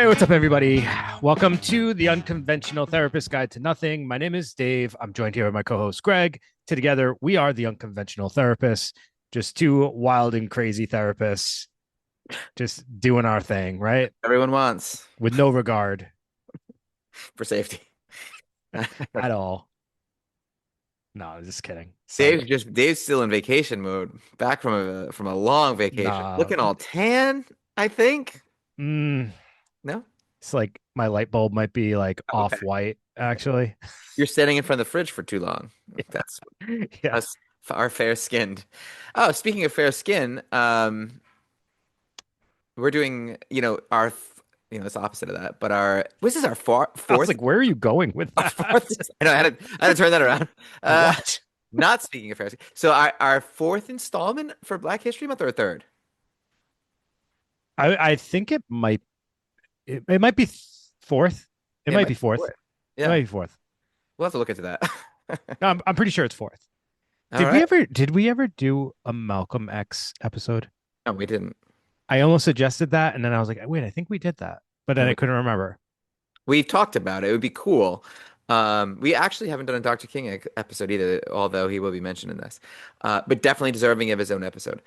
Hey, what's up, everybody? Welcome to the Unconventional Therapist Guide to Nothing. My name is Dave. I'm joined here with my co-host Greg. Together, we are the Unconventional Therapists, just two wild and crazy therapists, just doing our thing, right? Everyone wants With no regard for safety. at all. No, just kidding. Dave's Psych. just Dave's still in vacation mode, back from a long vacation, Nah, looking all tan, I think. mm, No? it's like my light bulb might be like Okay. off-white, actually. You're standing in front of the fridge for too long. That's Yeah. us, our fair skinned. Oh, speaking of fair skin, we're doing, it's opposite of that, but this is our I was fourth, like, where are you going with our that? fourth, I know, I had to turn that around. Uh, What? not speaking of fair skin. So our fourth installment for Black History Month or third? I think it might be fourth. It Yeah, it might might be be fourth. fourth. It Yeah. might be fourth. We'll have to look into that. No, I'm pretty sure it's fourth. All Did right. we ever did we ever do a Malcolm X episode? No, we didn't. I almost suggested that, and then I was like, wait, I think we did that, but then No, I couldn't remember. we've talked about it. It would be cool. We actually haven't done a Dr. King episode either, although he will be mentioned in this. But definitely deserving of his own episode.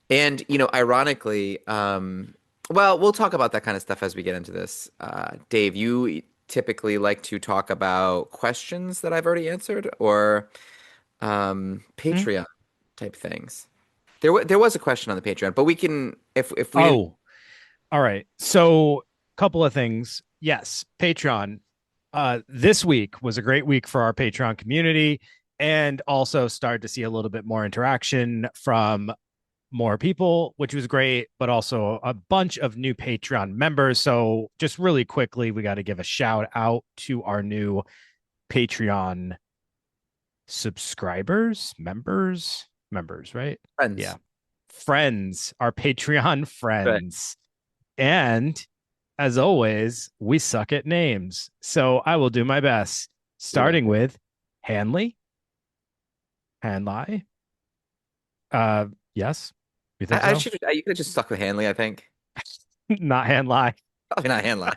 And, ironically, well, we'll talk about that kind of stuff as we get into this. Dave, you typically like to talk about questions that I've already answered or Hmm? Patreon type things. There was a question on the Patreon, but we can if we didn't. Oh, all right. So, couple of things. Yes, Patreon. This week was a great week for our Patreon community, and also started to see a little bit more interaction from more people, which was great, but also a bunch of new Patreon members. So, just really quickly, we got to give a shout out to our new Patreon subscribers, members, right? Yeah. Friends. Friends, our Patreon Right. friends. And as always, we suck at names. So I will do my best, Yeah. starting with Hanley, Hanley. Yes, you think I so? should you could have just stuck with Hanley, I think. Not Hanley. Probably not Hanley.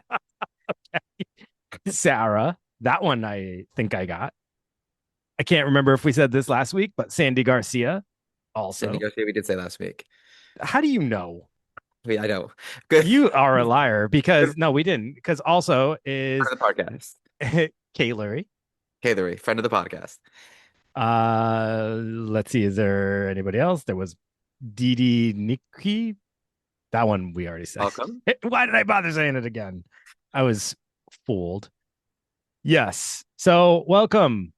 Sarah, that one I think I got. I can't remember if we said this last week, but Sandy Garcia Sandy also. Garcia, we did say last week. How do you know? I know. Good. You are a liar Good because no, we didn't. Because also friend is of the podcast. Kaylery. Kaylery, friend of the podcast. Let's see. Is there anybody else? There was Didi Nikki. That one we already said. Welcome. Why did I bother saying it again? I was fooled. Yes. So welcome.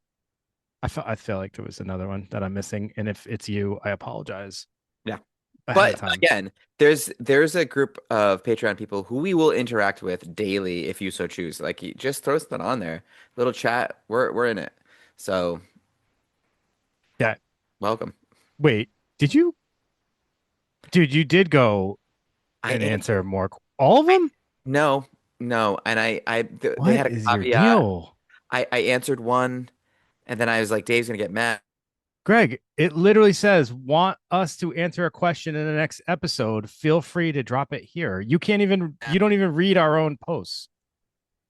I feel like there was another one that I'm missing, and if it's you, I apologize Yeah. ahead of But time. again, there's a group of Patreon people who we will interact with daily if you so choose. Like you just throw something on there. Little chat. We're in it. So Yeah. welcome. Wait. Did you? Dude, you did go I and answered. answer more. All of them? No, no. And they What had a is your caveat. deal? I answered one and then I was like, Dave's gonna get mad. Greg, it literally says, want us to answer a question in the next episode. Feel free to drop it here. You don't even read our own posts.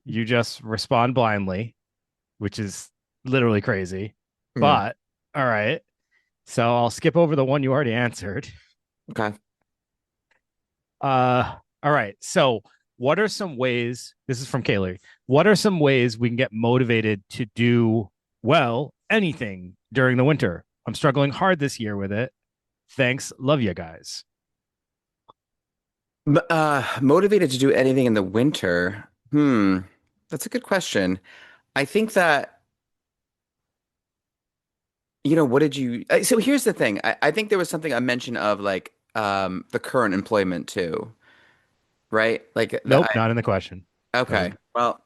You just respond blindly, which is literally crazy. Hmm. But all right. So I'll skip over the one you already answered. Okay. All right. So what are some ways? This is from Kaylee. What are some ways we can get motivated to do well anything during the winter? I'm struggling hard this year with it. Thanks. Love you guys. Motivated to do anything in the winter? That's a good question. I think that, what did you, so here's the thing. I think there was something I mentioned of like, the current employment too, right? Like Nope, not in the question. That was okay. Well,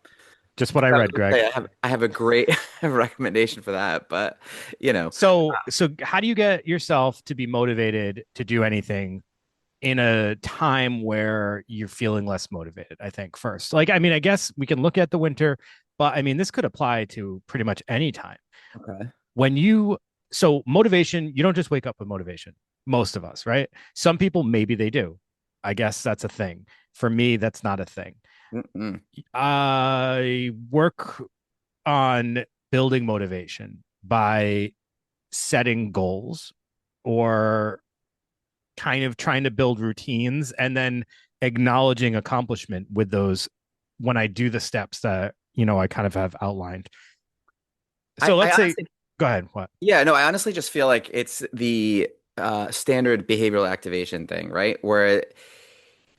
just what I I was read, gonna Greg. say I have a great recommendation for that, but you know, So how do you get yourself to be motivated to do anything in a time where you're feeling less motivated? I think first, like, I mean, I guess we can look at the winter, but I mean, this could apply to pretty much any time. okay. When you, so motivation, you don't just wake up with motivation. Most of us, right? Some people, maybe they do. I guess that's a thing. For me, that's not a thing. Mm-mm. I work on building motivation by setting goals or kind of trying to build routines and then acknowledging accomplishment with those when I do the steps that, I kind of have outlined. So I let's say, honestly, go ahead. What? yeah, no, I honestly just feel like it's the standard behavioral activation thing, right? Where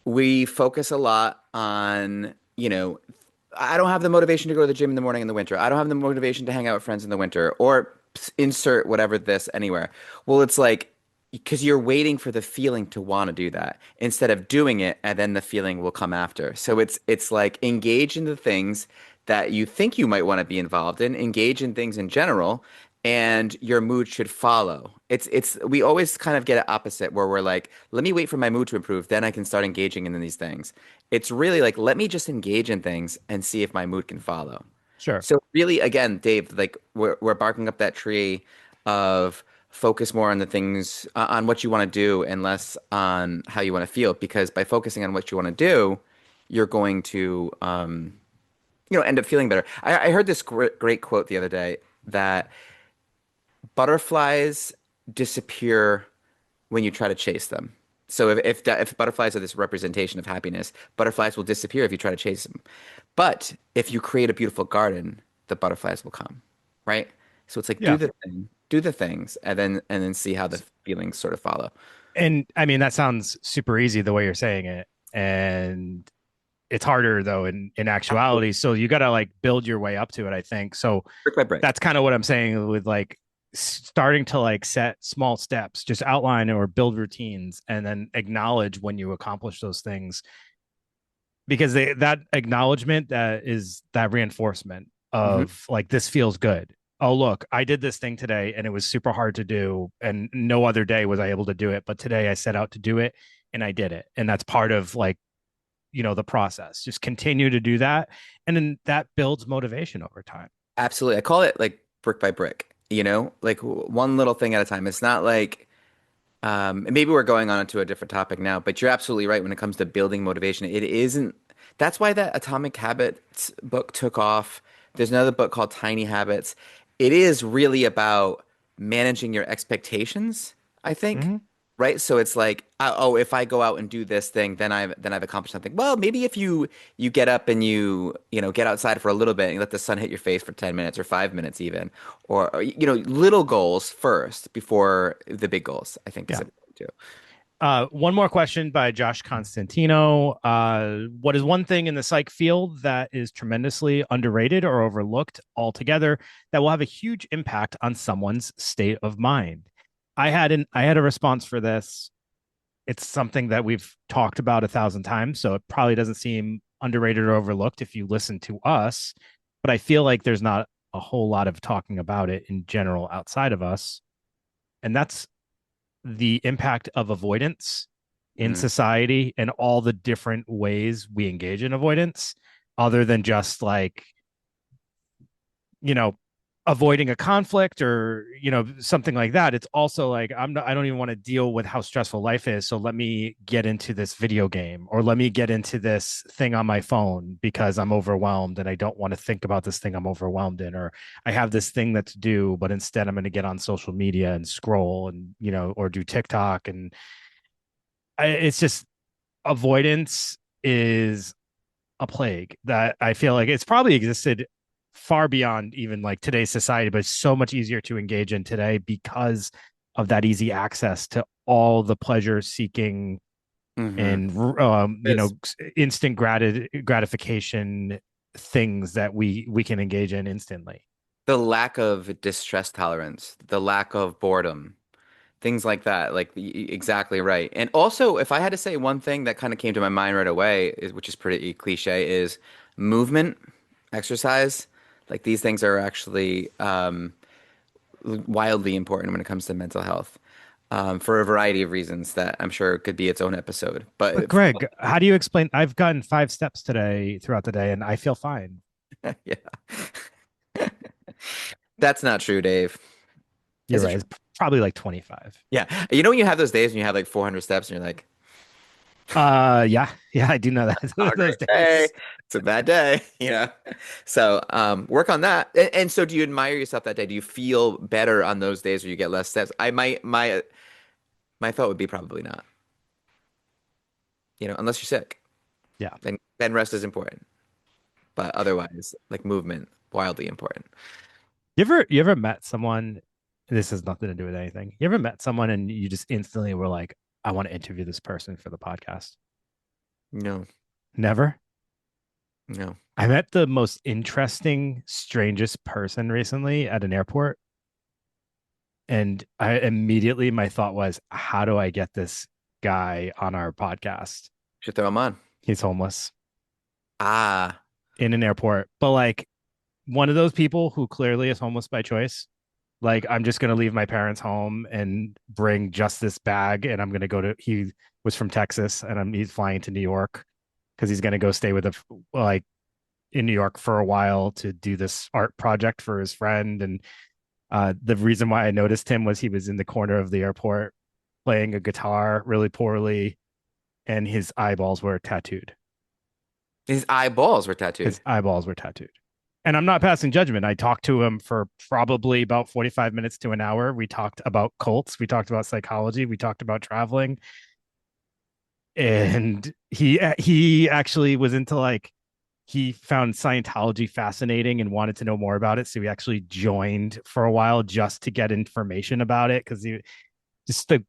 we focus a lot on, I don't have the motivation to go to the gym in the morning in the winter. I don't have the motivation to hang out with friends in the winter or insert whatever this anywhere. Well, it's like because you're waiting for the feeling to want to do that instead of doing it and then the feeling will come after. So it's like engage in the things that you think you might want to be involved in, engage in things in general, and your mood should follow. It's we always kind of get it opposite where we're like, let me wait for my mood to improve, then I can start engaging in these things. It's really like, let me just engage in things and see if my mood can follow. Sure. So really, again, Dave, like we're barking up that tree of focus more on the things on what you want to do and less on how you want to feel, because by focusing on what you want to do, you're going to end up feeling better. I heard this great quote the other day that butterflies disappear when you try to chase them. So if butterflies are this representation of happiness, butterflies will disappear if you try to chase them. But if you create a beautiful garden, the butterflies will come, right? So it's like Yeah. do the things, and then see how the feelings sort of follow. And I mean, that sounds super easy the way you're saying it. And it's harder though in Absolutely. actuality. So you got to like build your way up to it, I think. So Brick by brick. that's kind of what I'm saying with like starting to like set small steps, just outline or build routines and then acknowledge when you accomplish those things because that acknowledgement that is that reinforcement Hmm. of like this feels good. Oh look, I did this thing today and it was super hard to do and no other day was I able to do it, but today I set out to do it and I did it. And that's part of like the process. Just continue to do that and then that builds motivation over time. Absolutely. I call it like brick by brick, like one little thing at a time. It's not like and maybe we're going on to a different topic now, but you're absolutely right when it comes to building motivation. It isn't, that's why that Atomic Habits book took off. There's another book called Tiny Habits. It is really about managing your expectations, I think. Mm-hmm. Right? So it's like, oh, if I go out and do this thing, then I've accomplished something. Well, maybe if you get up and get outside for a little bit and you let the sun hit your face for 10 minutes or 5 minutes even, or little goals first before the big goals, I think is Yeah. important too. One more question by Josh Constantino. What is one thing in the psych field that is tremendously underrated or overlooked altogether that will have a huge impact on someone's state of mind? I had a response for this. It's something that we've talked about 1,000 times, so it probably doesn't seem underrated or overlooked if you listen to us. But I feel like there's not a whole lot of talking about it in general outside of us, and that's the impact of avoidance in Mm. society and all the different ways we engage in avoidance, other than just like, you know, avoiding a conflict or, something like that. It's also like, I don't even want to deal with how stressful life is. So let me get into this video game or let me get into this thing on my phone because I'm overwhelmed and I don't want to think about this thing I'm overwhelmed in, or I have this thing that's due, but instead I'm going to get on social media and scroll and, or do TikTok. And it's just avoidance is a plague that I feel like it's probably existed far beyond even like today's society, but it's so much easier to engage in today because of that easy access to all the pleasure seeking Hmm. and Yes. instant gratification things that we can engage in instantly. The lack of distress tolerance, the lack of boredom, things like that. Like exactly right. And also, if I had to say one thing that kind of came to my mind right away, which is pretty cliche, is movement, exercise. Like these things are actually wildly important when it comes to mental health, for a variety of reasons that I'm sure could be its own episode. But But Greg, how do you explain? I've gotten 5 steps today throughout the day and I feel fine. yeah, that's not true, Dave. You're Is it right. true? It's probably like 25. Yeah. You know when you have those days when you have like 400 steps and you're like, Yeah, yeah, I do know that. Not a Those great day. days. It's a bad day, So, work on that. And so, do you admire yourself that day? Do you feel better on those days where you get less steps? My thought would be probably not. Unless you're sick, Yeah. then rest is important. But otherwise, like movement, wildly important. You ever met someone? This has nothing to do with anything. You ever met someone and you just instantly were like, I want to interview this person for the podcast? No, Never. no. I met the most interesting, strangest person recently at an airport. And I immediately, my thought was, how do I get this guy on our podcast? Should throw them on. He's homeless Ah, in an airport, but like one of those people who clearly is homeless by choice. Like, I'm just going to leave my parents' home and bring just this bag. And I'm going to go to, he was from Texas and he's flying to New York because he's going to go stay with like in New York for a while to do this art project for his friend. And the reason why I noticed him was he was in the corner of the airport playing a guitar really poorly, and his eyeballs were tattooed. his eyeballs were tattooed. His eyeballs were tattooed. And I'm not passing judgment. I talked to him for probably about 45 minutes to an hour. We talked about cults. We talked about psychology. We talked about traveling. And he actually was into like he found Scientology fascinating and wanted to know more about it. So he actually joined for a while just to get information about it because he just the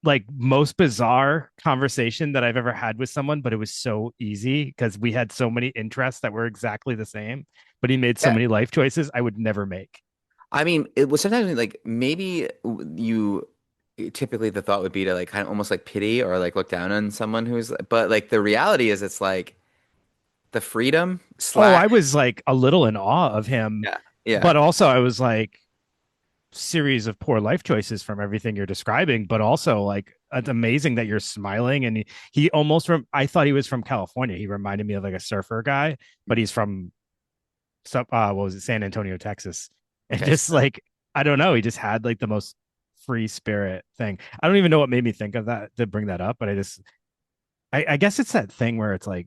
like most bizarre conversation that I've ever had with someone, but it was so easy because we had so many interests that were exactly the same. But he made so Yeah. many life choices I would never make. I mean, it was sometimes like maybe you typically the thought would be to like kind of almost like pity or like look down on someone but like the reality is it's like the freedom Oh, slash I was like a little in awe of him, yeah, yeah. but also I was like series of poor life choices from everything you're describing, but also like it's amazing that you're smiling. And he almost from I thought he was from California. He reminded me of like a surfer guy, but he's from some what was it, San Antonio, Texas. And Okay. just like I don't know, he just had like the most free spirit thing. I don't even know what made me think of that to bring that up, but I guess it's that thing where it's like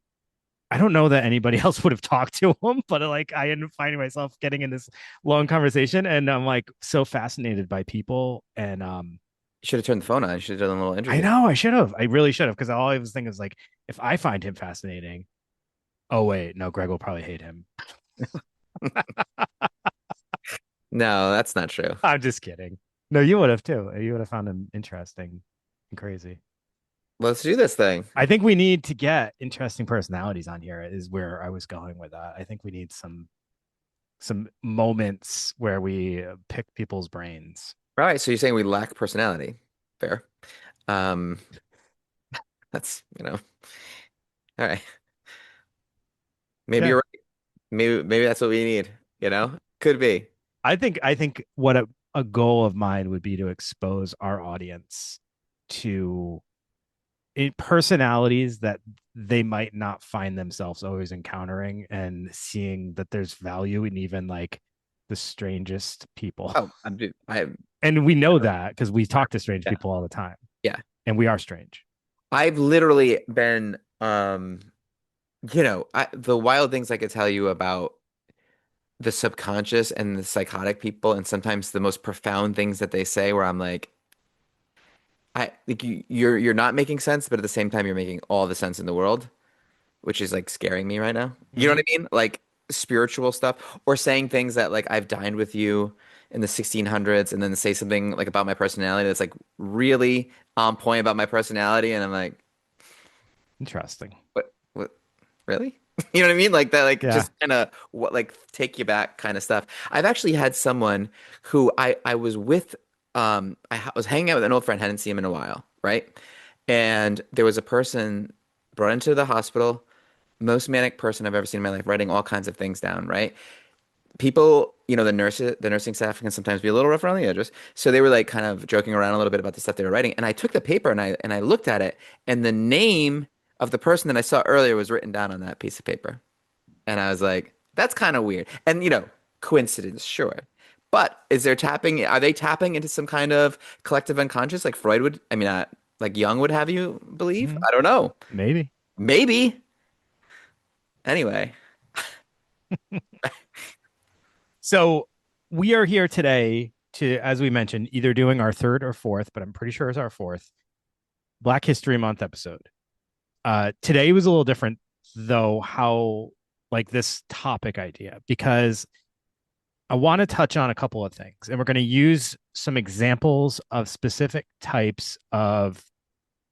I don't know that anybody else would have talked to him, but like I ended up finding myself getting in this long conversation, and I'm like so fascinated by people. And You should have turned the phone on. You should have done a little I interview. know I should have, I really should have, because all I was thinking is like, if I find him fascinating, oh wait, no, Greg will probably hate him. No, that's not true. I'm just kidding. No, you would have too. You would have found him interesting and crazy. Let's do this thing. I think we need to get interesting personalities on here. Is where I was going with that. I think we need some moments where we pick people's brains. All right, so you're saying we lack personality. Fair. Um, that's. All right. Maybe Yeah, you're right. Maybe that's what we need. Could be. I think what a goal of mine would be to expose our audience to personalities that they might not find themselves always encountering, and seeing that there's value in even like the strangest people. Oh, I And we know that because we talk to strange yeah. people all the time, Yeah. and we are strange. I've literally been the wild things I could tell you about the subconscious and the psychotic people and sometimes the most profound things that they say where I'm like I like you're not making sense, but at the same time you're making all the sense in the world, which is like scaring me right now. You know Mm-hmm. what I mean? Like spiritual stuff or saying things that like I've dined with you in the 1600s and then say something like about my personality that's like really on point about my personality and I'm like, Interesting. what really? You know what I mean? Like that, like Yeah. just kind of what like take you back kind of stuff. I've actually had someone who I was with was hanging out with an old friend, hadn't seen him in a while, right? And there was a person brought into the hospital, most manic person I've ever seen in my life, writing all kinds of things down, right? People, the nursing staff can sometimes be a little rough around the edges. So they were like kind of joking around a little bit about the stuff they were writing. And I took the paper and I looked at it, and the name of the person that I saw earlier was written down on that piece of paper. And I was like, that's kind of weird. And coincidence, sure. But are they tapping into some kind of collective unconscious like Freud would? I mean, like Young would have you believe. Mhm. I don't know. Maybe. Maybe. Anyway, So we are here today to, as we mentioned, either doing our third or fourth, but I'm pretty sure it's our fourth Black History Month episode. Today was a little different, though, how like this topic idea, because I want to touch on a couple of things, and we're going to use some examples of specific types of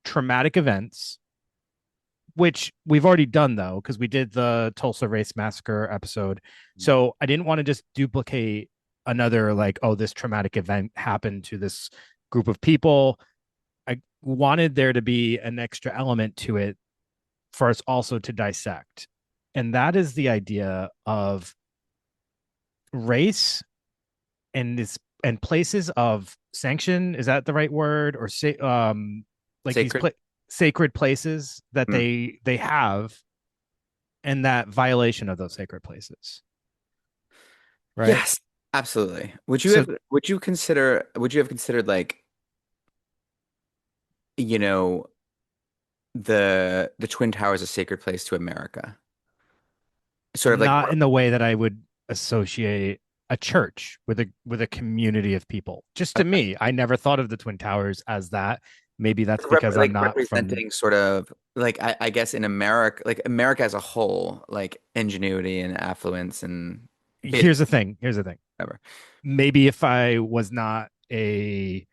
traumatic events, which we've already done though, because we did the Tulsa Race Massacre episode. So I didn't want to just duplicate another, like, oh, this traumatic event happened to this group of people. I wanted there to be an extra element to it for us also to dissect. And that is the idea of race and this and places of sanction. Is that the right word? Or say like these sacred. sacred places that Mm. they have, and that violation of those sacred places, right? Yes, absolutely. So Would you have considered like, you know, the Twin Towers a sacred place to America? Sort of like not in the way that I would associate a church with a community of people. Just to me, I never thought of the Twin Towers as that. Maybe that's because I'm like not from. representing sort of like I guess in America, like America as a whole, like ingenuity and affluence and bit Here's the thing. whatever. Maybe if I was not a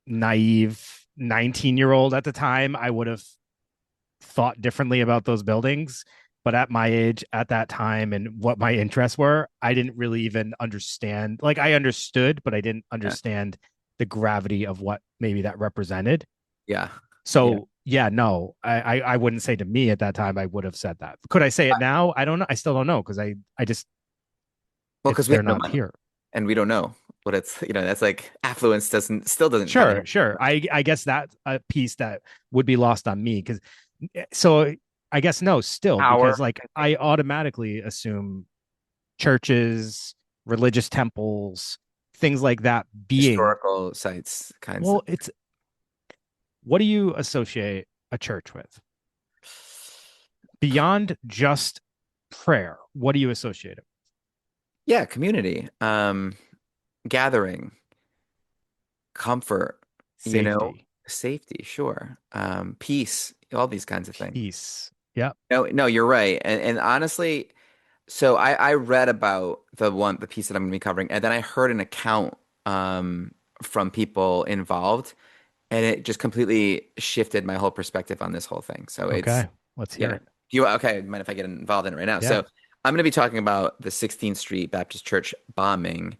naive 19-year-old at the time, I would have thought differently about those buildings. But at my age, at that time, and what my interests were, I didn't really even understand. Like, I understood, but I didn't Yeah. understand the gravity of what maybe that represented. Yeah. Yeah. So yeah, no, I wouldn't say to me at that time I would have said that. Could I say it now? I don't know. I still don't know because I just Well, it's because we they're have no not money here. and we don't know what it's, that's like affluence doesn't cut it. Sure. I guess that's a piece that would be lost on me because so I guess no, still Power. because like I automatically assume churches, religious temples, things like that being Historical sites kinds of. well, it's what do you associate a church with? Beyond just prayer, what do you associate it Yeah, community, gathering, comfort, with? you know, Safety, safety, sure, peace, all these kinds of things. peace. Yep. No, no, you're right. And honestly, so I read about the piece that I'm going to be covering, and then I heard an account from people involved, and it just completely shifted my whole perspective on this whole thing. So it's Okay. Let's hear yeah. it. Do you okay? Mind if I get involved in it right now? Yeah. So I'm going to be talking about the 16th Street Baptist Church bombing,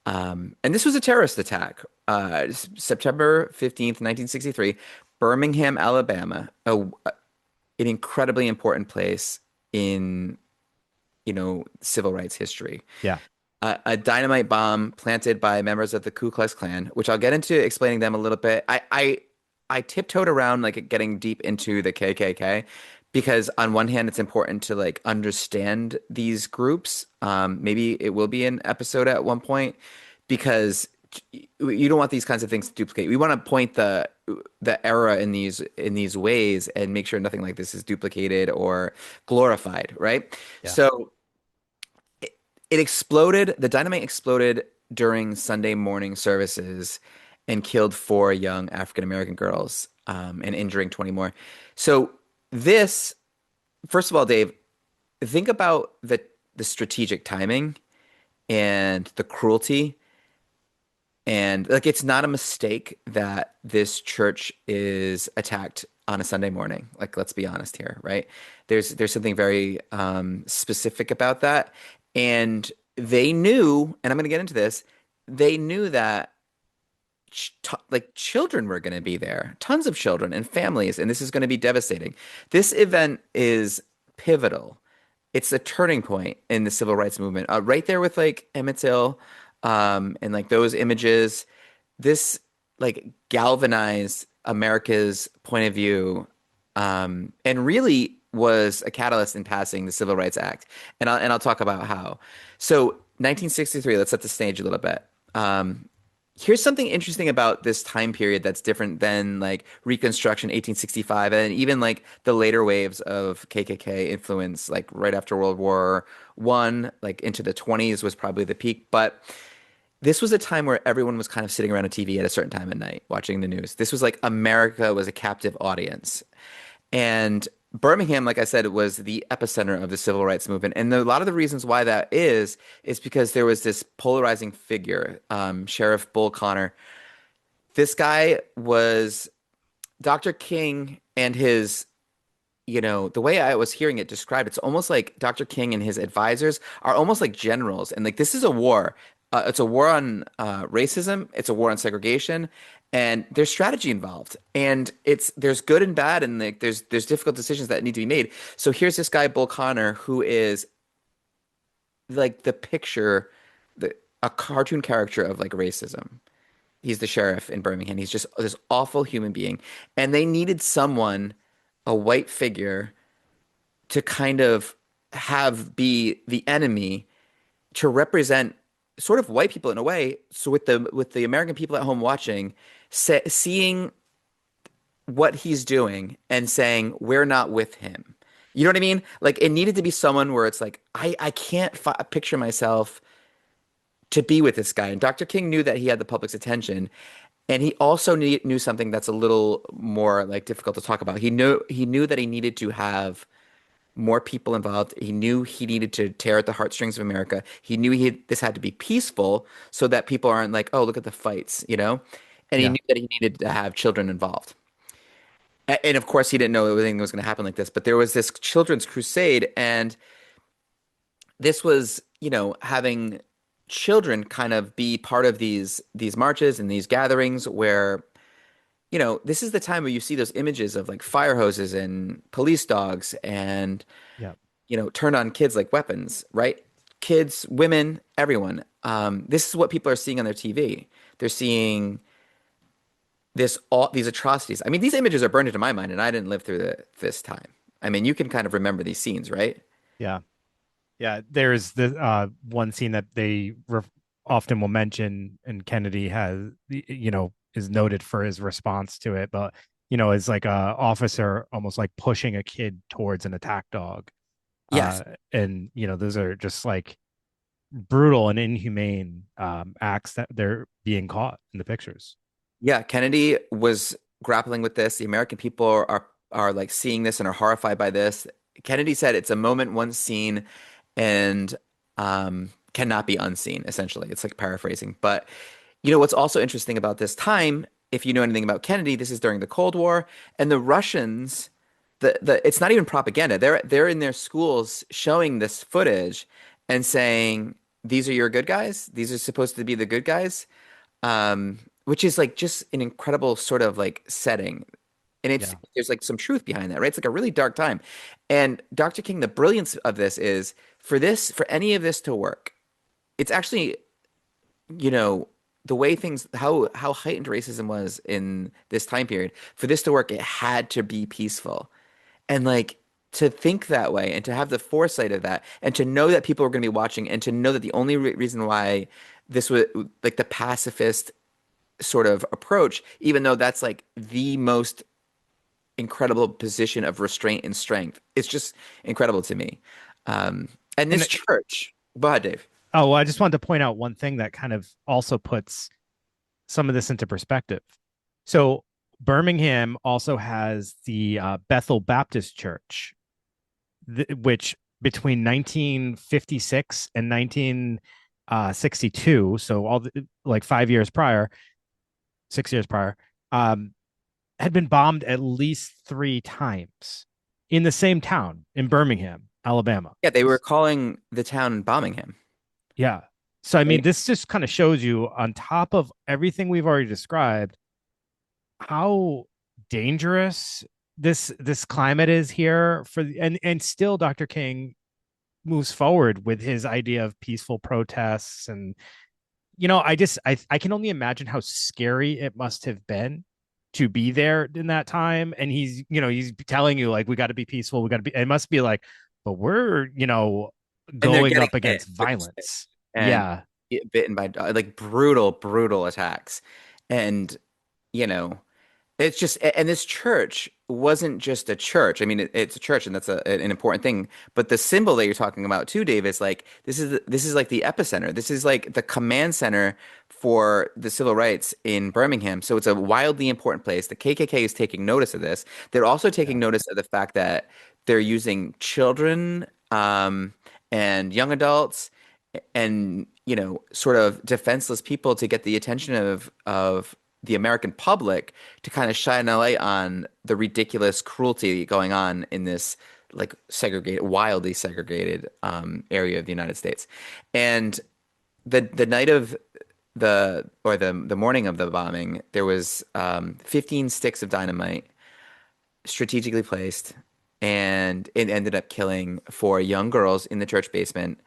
and this was a terrorist attack. September 15th, 1963, Birmingham, Alabama, an incredibly important place in civil rights history. Yeah. A dynamite bomb planted by members of the Ku Klux Klan, which I'll get into explaining them a little bit. I tiptoed around like getting deep into the KKK because on one hand it's important to like understand these groups. Maybe it will be an episode at one point because you don't want these kinds of things to duplicate. We want to point the era in these ways and make sure nothing like this is duplicated or glorified, right? Yeah. So it exploded. The dynamite exploded during Sunday morning services and killed four young African American girls, and injuring 20 more. So this, first of all, Dave, think about the strategic timing and the cruelty. And like it's not a mistake that this church is attacked on a Sunday morning. Like let's be honest here, right? There's something very specific about that. And they knew, and I'm going to get into this, they knew that like children were going to be there, tons of children and families, and this is going to be devastating. This event is pivotal. It's a turning point in the civil rights movement. Right there with like Emmett Till, and like those images, this like galvanized America's point of view, and really was a catalyst in passing the Civil Rights Act. And I'll talk about how. So 1963, let's set the stage a little bit. Here's something interesting about this time period that's different than like Reconstruction 1865 and even like the later waves of KKK influence, like right after World War One, like into the 20s was probably the peak. But this was a time where everyone was kind of sitting around a TV at a certain time at night watching the news. This was like America was a captive audience. And Birmingham, like I said, was the epicenter of the civil rights movement. And a lot of the reasons why that is because there was this polarizing figure, Sheriff Bull Connor. This guy was Dr. King and his, the way I was hearing it described, it's almost like Dr. King and his advisors are almost like generals. And like this is a war. It's a war on racism. It's a war on segregation, and there's strategy involved. And there's good and bad, and like there's difficult decisions that need to be made. So here's this guy Bull Connor who is like the picture, a cartoon character of like racism. He's the sheriff in Birmingham. He's just this awful human being, and they needed someone, a white figure, to kind of have be the enemy to represent sort of white people in a way. So with the American people at home watching, seeing what he's doing and saying we're not with him. You know what I mean? Like it needed to be someone where it's like I can't picture myself to be with this guy. And Dr. King knew that he had the public's attention, and he also knew something that's a little more like difficult to talk about. He knew that he needed to have more people involved. He knew he needed to tear at the heartstrings of America. He knew this had to be peaceful so that people aren't like, oh, look at the fights, you know? And he Yeah. knew that he needed to have children involved. And of course, he didn't know everything was going to happen like this, but there was this children's crusade, and this was, having children kind of be part of these marches and these gatherings where this is the time where you see those images of like fire hoses and police dogs and Yeah. turn on kids like weapons, right? Kids, women, everyone. This is what people are seeing on their TV. They're seeing all these atrocities. I mean, these images are burned into my mind, and I didn't live through this time. I mean, you can kind of remember these scenes, right? Yeah. Yeah, there's the one scene that they often will mention, and Kennedy is noted for his response to it, but is like a officer almost like pushing a kid towards an attack dog, Yes. and those are just like brutal and inhumane acts that they're being caught in the pictures. Yeah, Kennedy was grappling with this. The American people are like seeing this and are horrified by this. Kennedy said it's a moment once seen and cannot be unseen, essentially. It's like paraphrasing. But what's also interesting about this time, if you know anything about Kennedy, this is during the Cold War, and the Russians, it's not even propaganda. They're in their schools showing this footage and saying, these are your good guys. These are supposed to be the good guys. Which is like just an incredible sort of like setting. And Yeah. there's like some truth behind that, right? It's like a really dark time. And Dr. King, the brilliance of this is for any of this to work, it's actually, you know, the way things how heightened racism was in this time period. For this to work, it had to be peaceful. And like to think that way and to have the foresight of that and to know that people were going to be watching and to know that the only reason why this was like the pacifist sort of approach, even though that's like the most incredible position of restraint and strength. It's just incredible to me. And And this church, go ahead, Dave. oh, well, I just wanted to point out one thing that kind of also puts some of this into perspective. So Birmingham also has the Bethel Baptist Church, which between 1956 and 1962, so like 5 years prior, 6 years prior, um, had been bombed at least 3 times in the same town in Birmingham, Alabama. Yeah, they were calling the town Bombingham. Yeah. So I mean, Right? this just kind of shows you, on top of everything we've already described, how dangerous this climate is here and still Dr. King moves forward with his idea of peaceful protests. And I can only imagine how scary it must have been to be there in that time. And he's telling you like, we got to be peaceful, we got to be, it must be like, but we're And they're going getting up hit against with this thing. violence. And Yeah. bitten by like brutal attacks. And, you know, it's just, and this church wasn't just a church. I mean, it's a church, and that's an important thing. But the symbol that you're talking about too, Dave, is like this is like the epicenter. This is like the command center for the civil rights in Birmingham. So it's a wildly important place. The KKK is taking notice of this. They're also taking Yeah. notice of the fact that they're using children, and young adults, and sort of defenseless people to get the attention of the American public, to kind of shine a light on the ridiculous cruelty going on in this like segregated, wildly segregated area of the United States. And the night of the morning of the bombing, there was 15 sticks of dynamite strategically placed, and it ended up killing four young girls in the church basement,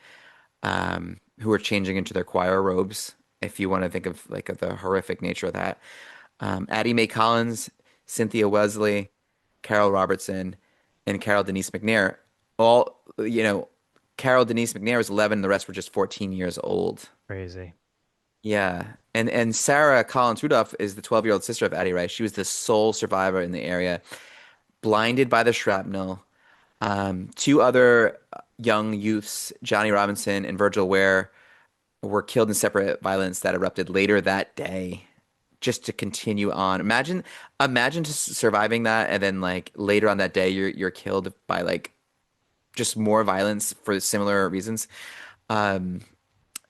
who were changing into their choir robes. If you want to think of like of the horrific nature of that, Addie Mae Collins, Cynthia Wesley, Carol Robertson, and Carol Denise McNair. All, Carol Denise McNair was 11, the rest were just 14 years old. Crazy. Yeah. And Sarah Collins Rudolph is the 12-year-old sister of Addie Rice. She was the sole survivor in the area, blinded by the shrapnel. Two other young youths, Johnny Robinson and Virgil Ware, were killed in separate violence that erupted later that day, just to continue on. Imagine just surviving that, and then like later on that day you're killed by like just more violence for similar reasons. Um,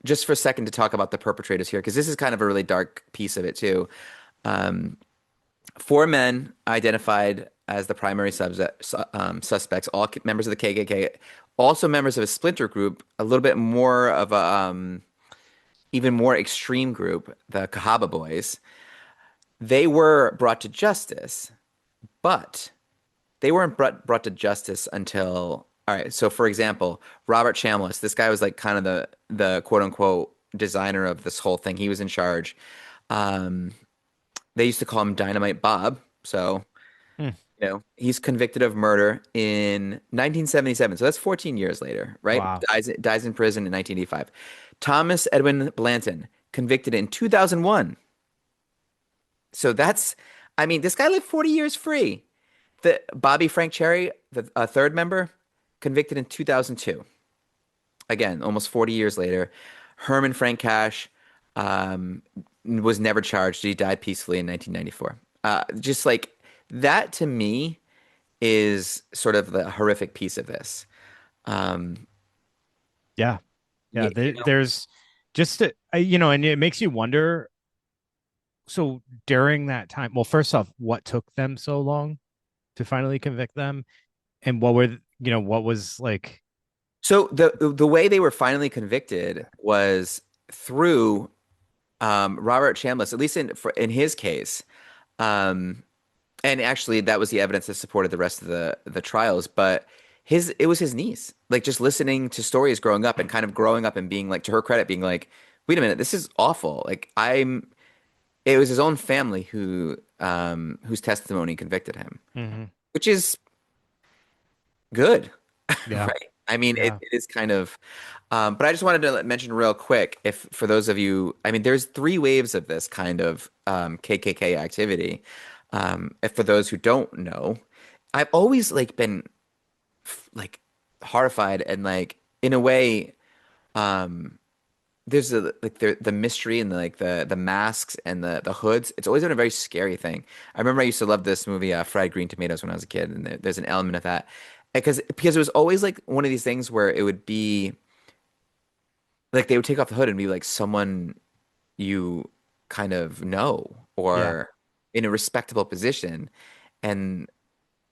just for a second to talk about the perpetrators here, because this is kind of a really dark piece of it too. Um, Four men identified as the primary suspects, all members of the KKK, also members of a splinter group, a little bit more of a even more extreme group, the Kahaba Boys. They were brought to justice, but they weren't brought to justice until, all right. So, for example, Robert Chambliss, this guy was like kind of the quote unquote designer of this whole thing. He was in charge. Um, they used to call him Dynamite Bob. So, Hmm. he's convicted of murder in 1977. So that's 14 years later, right? Wow. Dies in prison in 1985. Thomas Edwin Blanton, convicted in 2001. So that's, I mean, this guy lived 40 years free. The Bobby Frank Cherry, the third member, convicted in 2002. Again, almost 40 years later. Herman Frank Cash, was never charged. He died peacefully in 1994. Just like that to me is sort of the horrific piece of this. Um, Yeah. Yeah. you, you know, There's just, and it makes you wonder. So during that time, well, first off, what took them so long to finally convict them? And what was like, so the way they were finally convicted was through Robert Chambliss, at least in his case. Um, and actually, that was the evidence that supported the rest of the trials. But it was his niece, like just listening to stories growing up, and kind of growing up and being like, to her credit, being like, wait a minute, this is awful. Like it was his own family whose testimony convicted him, Mhm. which is good, Yeah. right? I mean, Yeah. it is kind of, but I just wanted to mention real quick, if for those of you, I mean, there's three waves of this kind of KKK activity. If for those who don't know, I've always like been like horrified, and like in a way, um, there's like the mystery, and the masks and the hoods. It's always been a very scary thing. I remember I used to love this movie, Fried Green Tomatoes, when I was a kid, and there's an element of that because it was always like one of these things where it would be like they would take off the hood and be like someone you kind of know, Yeah. or in a respectable position, and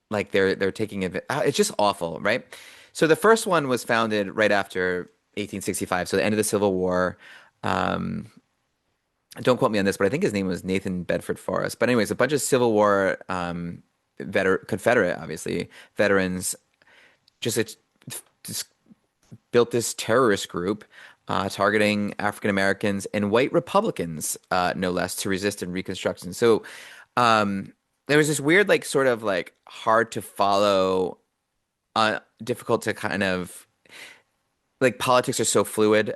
like they're taking it. It's just awful, right? So the first one was founded right after 1865, so the end of the Civil War. Um, don't quote me on this, but I think his name was Nathan Bedford Forrest. But anyways, a bunch of Civil War Confederate, obviously, veterans just, just built this terrorist group, targeting African Americans and white Republicans, no less, to resist in Reconstruction. So there was this weird, like, sort of like hard to follow, difficult to kind of like, politics are so fluid.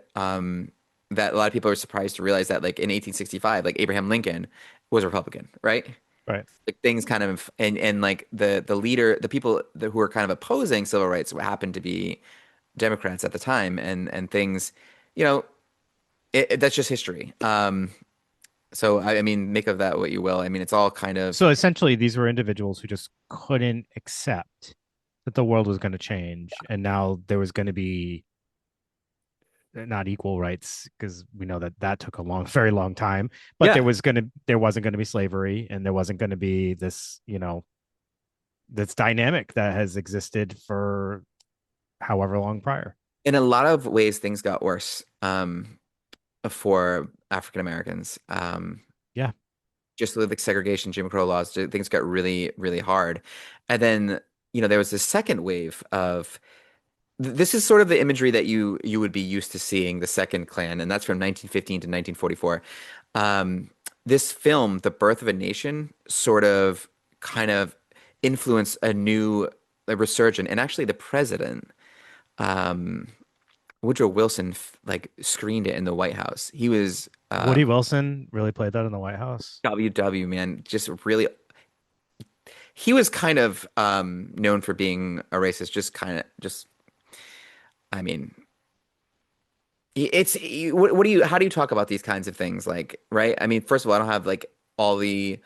that a lot of people are surprised to realize that like in 1865, like Abraham Lincoln was a Republican, right? Right. Like things kind of and like the leader, the people who were kind of opposing civil rights happened to be Democrats at the time, and things, you know, that's just history. So I mean, make of that what you will. I mean, it's all kind of So essentially, these were individuals who just couldn't accept that the world was going to change, and now there was going to be not equal rights because we know that that took a long, very long time. But yeah. there wasn't going to be slavery, and there wasn't going to be this, this dynamic that has existed for however long prior. In a lot of ways, things got worse for African Americans. Yeah. Just with like segregation, Jim Crow laws, things got really, really hard. And then, there was this second wave of this is sort of the imagery that you would be used to seeing the Second Klan, and that's from 1915 to 1944. This film, The Birth of a Nation, sort of kind of influenced a new resurgence, and actually the president, um, Woodrow Wilson, like screened it in the White House. He was Woody Wilson really played that in the White House. WW man, just really. He was kind of known for being a racist, just kind of just. I mean, what do you how do you talk about these kinds of things like right? I mean, first of all, I don't have like all the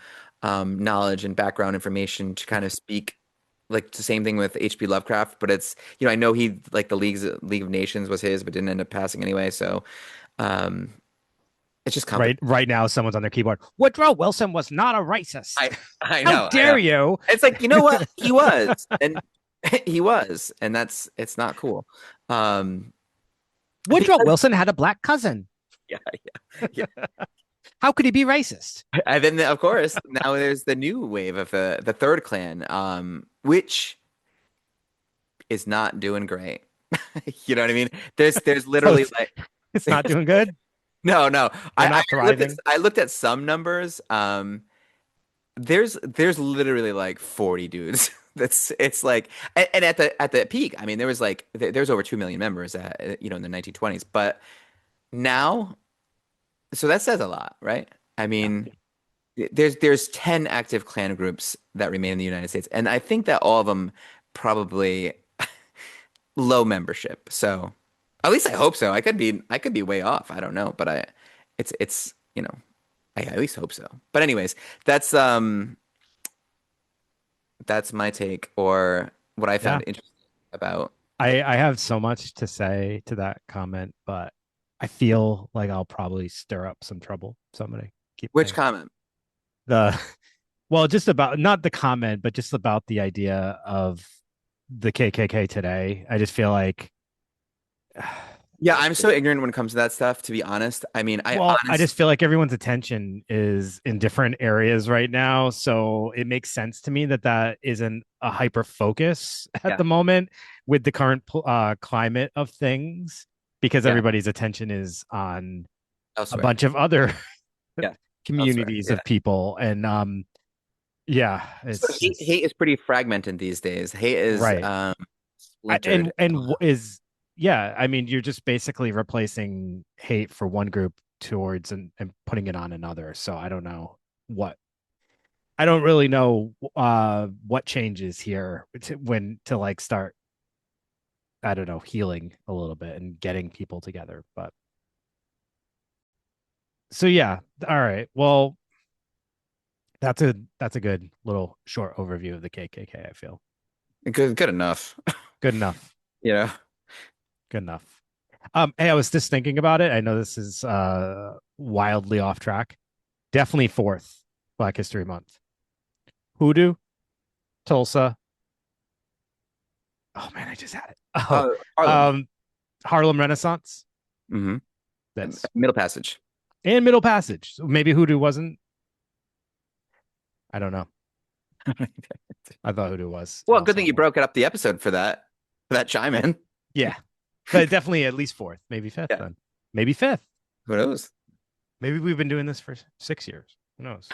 knowledge and background information to kind of speak like the same thing with H.P. Lovecraft, but it's I know he like the League of Nations was his, but didn't end up passing anyway. So um, it's just Right, complicated. right now, someone's on their keyboard. Woodrow Wilson was not a racist. I How know, I dare know. you? It's like you know what he was, and he was, and that's it's not cool. Um, Woodrow because Wilson had a black cousin. yeah, yeah. How could he be racist? And then, of course, now there's the new wave of the third clan, which is not doing great. You know what I mean? There's Oh, literally like it's not doing good. no, no. They're I not thriving. I looked at some numbers. There's literally like 40 dudes. That's it's like and at the peak, I mean, there was like there's over 2 million members at in the 1920s, but now, so that says a lot, right? I Yeah. mean. There's 10 active clan groups that remain in the United States, and I think that all of them probably low membership. So at least I hope so. I could be way off. I don't know, but it's I at least hope so. But anyways, that's that's my take or what I Yeah. found interesting about I have so much to say to that comment, but I feel like I'll probably stir up some trouble. So I'm gonna keep which my comment. the well, just about not the comment, but just about the idea of the KKK today. I just feel like Yeah, I'm so ignorant when it comes to that stuff, to be honest. I mean, I well, I honestly, just feel like everyone's attention is in different areas right now. So it makes sense to me that that isn't a hyper focus at yeah, the moment with the current climate of things because yeah, everybody's attention is on a elsewhere. bunch of other Yeah, elsewhere. communities Yeah. of people. And yeah, So hate it's is pretty fragmented these days. Hate is right. splintered. Is yeah, I mean, you're just basically replacing hate for one group towards and putting it on another. So I don't know what I don't really know what changes here to like start, I don't know, healing a little bit and getting people together. But so yeah, all right. Well, that's a good little short overview of the KKK, I feel. Good enough. Good enough. You know. Good enough. Hey, I was just thinking about it. I know this is wildly off track. Definitely fourth Black History Month. Hoodoo, Tulsa. Oh man, I just had it. Oh, Harlem. um, Harlem Renaissance. Hmm. That's Middle Passage. and Middle Passage. So maybe Hoodoo wasn't. I don't know. I thought Hoodoo was Well, good also thing on you board. broke it up the episode for that chime in. Yeah, but definitely at least fourth, maybe fifth. Yeah. Then maybe fifth. Who knows? Maybe we've been doing this for 6 years. Who knows?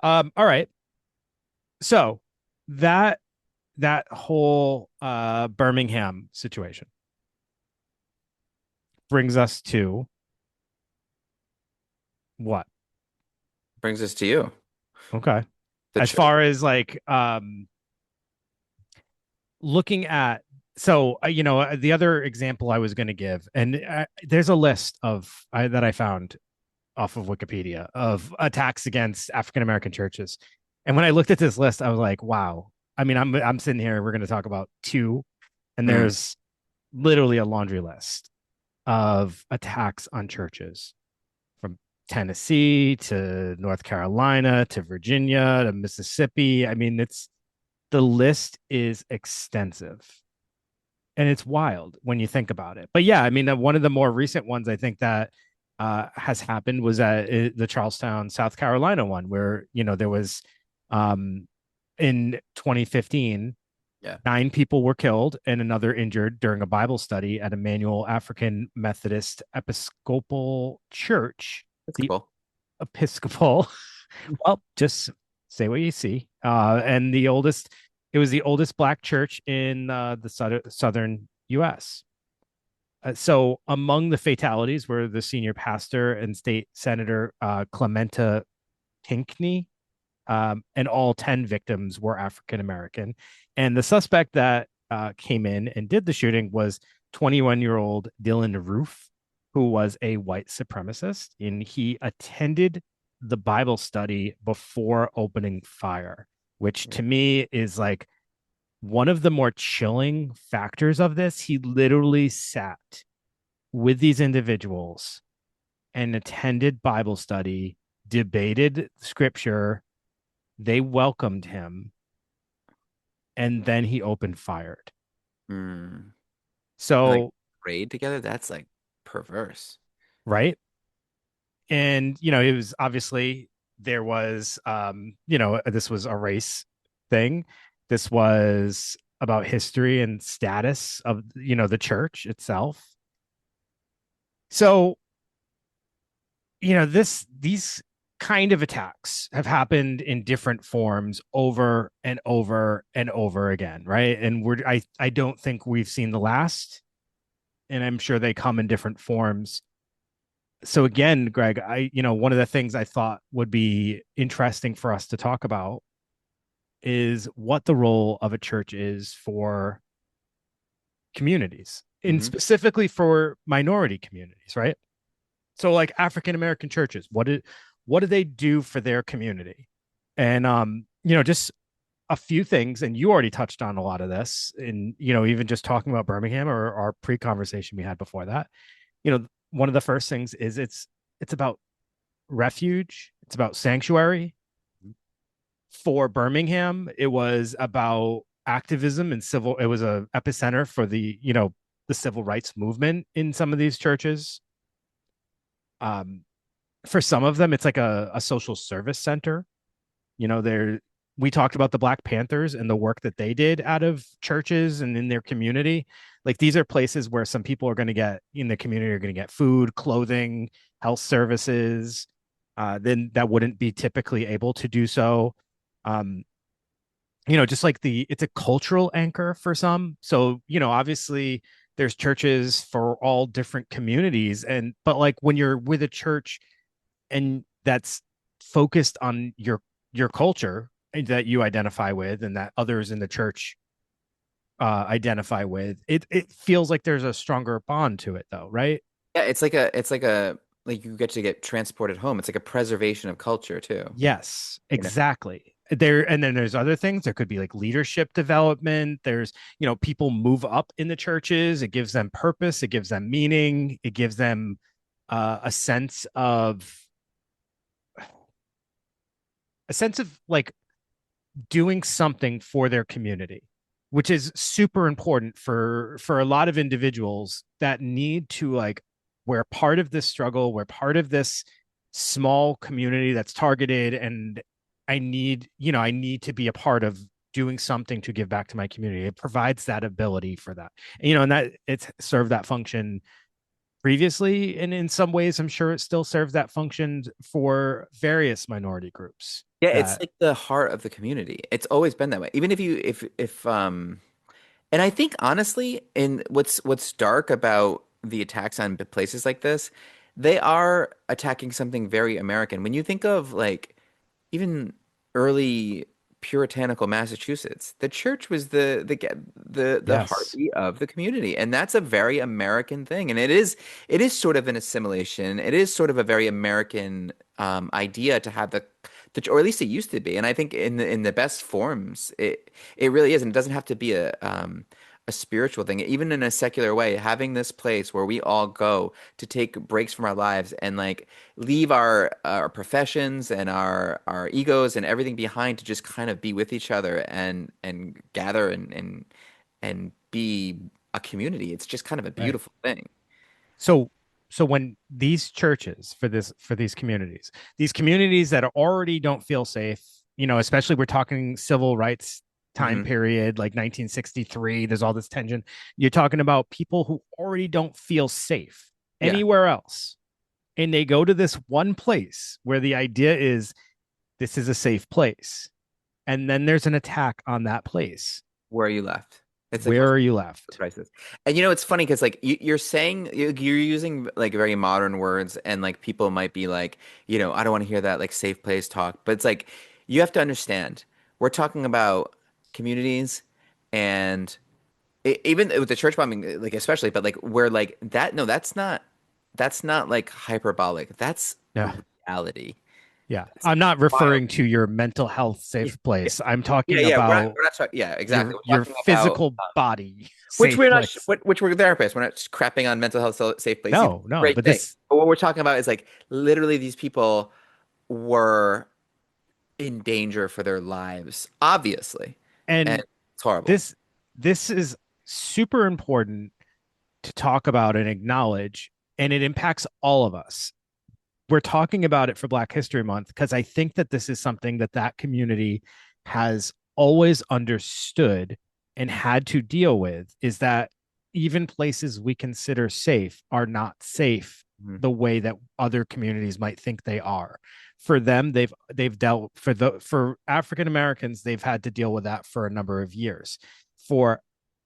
All right. So that that whole Birmingham situation brings us to What? Brings us to you, Okay. the As church. far as like looking at the other example I was going to give, and there's a list that I found off of Wikipedia of attacks against African American churches. And when I looked at this list, I was like, wow. I mean, I'm sitting here, we're going to talk about two, and Mm, there's literally a laundry list of attacks on churches from Tennessee to North Carolina to Virginia to Mississippi. I mean, it's the list is extensive and it's wild when you think about it. But yeah, I mean, one of the more recent ones I think that has happened was the Charlestown, South Carolina one, where there was um, in 2015, yeah. 9 people were killed and another injured during a Bible study at Emmanuel African Methodist Episcopal Church. That's The cool. Episcopal, well, just say what you see. And it was the oldest black church in the southern U.S. So among the fatalities were the senior pastor and state senator Clementa Pinckney, and all 10 victims were African American. And the suspect that came in and did the shooting was 21-year-old Dylan Roof, who was a white supremacist, and he attended the Bible study before opening fire, which Yeah. to me is like one of the more chilling factors of this. He literally sat with these individuals and attended Bible study, debated scripture, they welcomed him, and then he opened fired. Mm. And like So, prayed together, that's like perverse. right. And, it was obviously there was, this was a race thing. This was about history and status of, the church itself. So, these kind of attacks have happened in different forms over and over and over again, right? And I don't think we've seen the last, and I'm sure they come in different forms. So again, Greg, one of the things I thought would be interesting for us to talk about is what the role of a church is for communities, and Hmm. specifically for minority communities, right? So like African American churches, what do they do for their community? And just a few things, and you already touched on a lot of this, and even just talking about Birmingham or our pre-conversation we had before that. One of the first things is it's about refuge, it's about sanctuary. For Birmingham, it was about activism and civil. It was a epicenter for the civil rights movement in some of these churches. Um, for some of them, it's like a social service center. There we talked about the Black Panthers and the work that they did out of churches and in their community. Like these are places where some people are going to get in the community are going to get food, clothing, health services. Then that wouldn't be typically able to do so. Um, just like it's a cultural anchor for some. So, obviously there's churches for all different communities. But like when you're with a church and that's focused on your culture that you identify with and that others in the church identify with, it feels like there's a stronger bond to it though, right? Yeah, like you get to get transported home. It's like a preservation of culture too. Yes, You know? exactly. And then there's other things. There could be like leadership development. There's, people move up in the churches. It gives them purpose. It gives them meaning. It gives them a sense of like doing something for their community, which is super important for a lot of individuals that need to like we're part of this struggle, we're part of this small community that's targeted, and I need to be a part of doing something to give back to my community. It provides that ability for that. And that it's served that function previously, and in some ways I'm sure it still serves that function for various minority groups Yeah, it's that like the heart of the community. It's always been that way. Even if and I think honestly, in what's dark about the attacks on places like this, they are attacking something very American. When you think of like even early puritanical Massachusetts, the church was the Yes. heartbeat of the community, and that's a very American thing. And it is sort of an assimilation. It is sort of a very American idea to have or at least it used to be. And I think in the best forms, it really is. And it doesn't have to be a spiritual thing, even in a secular way, having this place where we all go to take breaks from our lives and like leave our professions and our egos and everything behind to just kind of be with each other and gather and be a community. It's just kind of a Right. beautiful thing. So so when these churches for these communities that already don't feel safe, especially we're talking civil rights time Hmm. period like 1963, there's all this tension. You're talking about people who already don't feel safe Yeah. anywhere else. And they go to this one place where the idea is this is a safe place. And then there's an attack on that place. Where are you left? It's like Where what's are you the left? prices? And it's funny because like you're saying you're using like very modern words, and like people might be like, I don't want to hear that like safe place talk. But it's like you have to understand we're talking about communities, and even with the church bombing, like especially, but like where like that, no, that's not like hyperbolic. That's Yeah. reality. Yeah. That's I'm not wild. referring to your mental health Yeah, safe yeah, place. I'm yeah, talking yeah. We're not, about we're not talking. Yeah, exactly. We're your talking about physical body which safe we're not, place. which we're therapists. We're not just crapping on mental health safe place either. No, no, Great but thing. this But what we're talking about is like literally these people were in danger for their lives, obviously, and and it's horrible. this this is super important to talk about and acknowledge, and it impacts all of us. We're talking about it for Black History Month because I think that this is something that that community has always understood and had to deal with, is that even places we consider safe are not safe Mhm. the way that other communities might think they are. For them, they've dealt for African Americans, they've had to deal with that for a number of years. For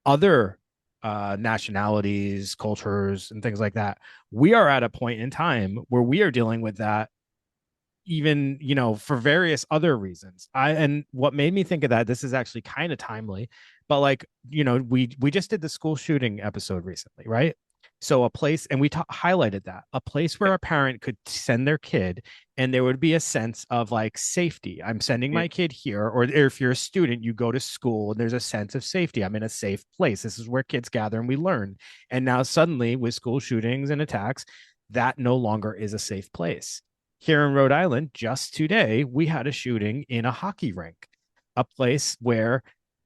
other nationalities, cultures, and things like that, we are at a point in time where we are dealing with that, even for various other reasons. And what made me think of that, this is actually kind of timely, but like we just did the school shooting episode recently, right? So a place, and we highlighted that a place where a parent could send their kid, and there would be a sense of like safety. I'm sending Yeah. my kid here, or if you're a student, you go to school and there's a sense of safety. I'm in a safe place. This is where kids gather and we learn. And now suddenly with school shootings and attacks, that no longer is a safe place. Here in Rhode Island, just today, we had a shooting in a hockey rink, a place where,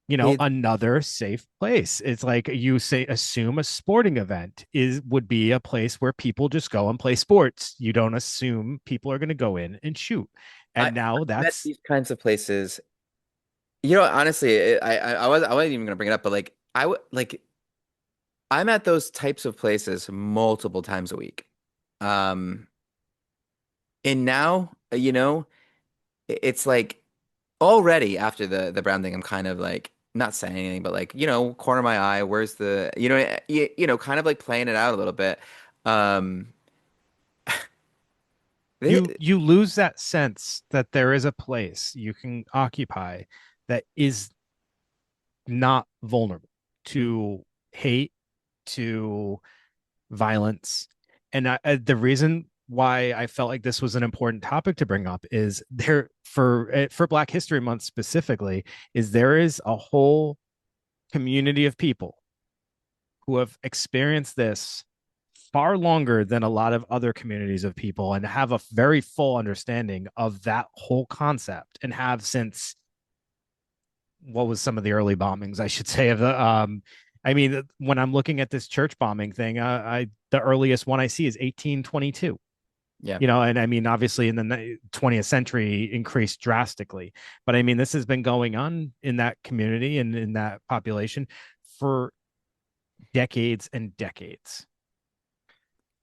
Kids, another safe place. It's like you say, assume a sporting event would be a place where people just go and play sports. You don't assume people are going to go in and shoot. I And now I'm at that's these kinds of places. Honestly, I wasn't even gonna bring it up, but like I would like I'm at those types of places multiple times a week. Um, and now, it's like already after the Brown thing, I'm kind of like not saying anything, but like, corner my eye, where's kind of like playing it out a little bit. Um, you they, you lose that sense that there is a place you can occupy that is not vulnerable to hate, to violence. And the reason why I felt like this was an important topic to bring up is there for Black History Month specifically, is there is a whole community of people who have experienced this far longer than a lot of other communities of people, and have a very full understanding of that whole concept, and have since what was some of the early bombings, I should say, of the I mean, when I'm looking at this church bombing thing, I the earliest one I see is 1822. yeah. And I mean, obviously, in the 20th century, increased drastically. But I mean, this has been going on in that community and in that population for decades and decades.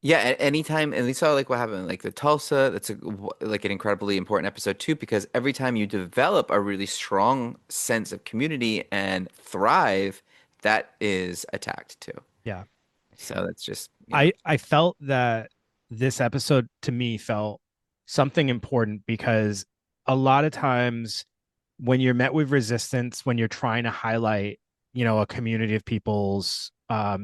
Yeah, anytime, and we saw like what happened, like the Tulsa, that's like an incredibly important episode too, because every time you develop a really strong sense of community and thrive, that is attacked too. Yeah, So that's just, I felt that. this episode to me felt something important because a lot of times when you're met with resistance, when you're trying to highlight, a community of people's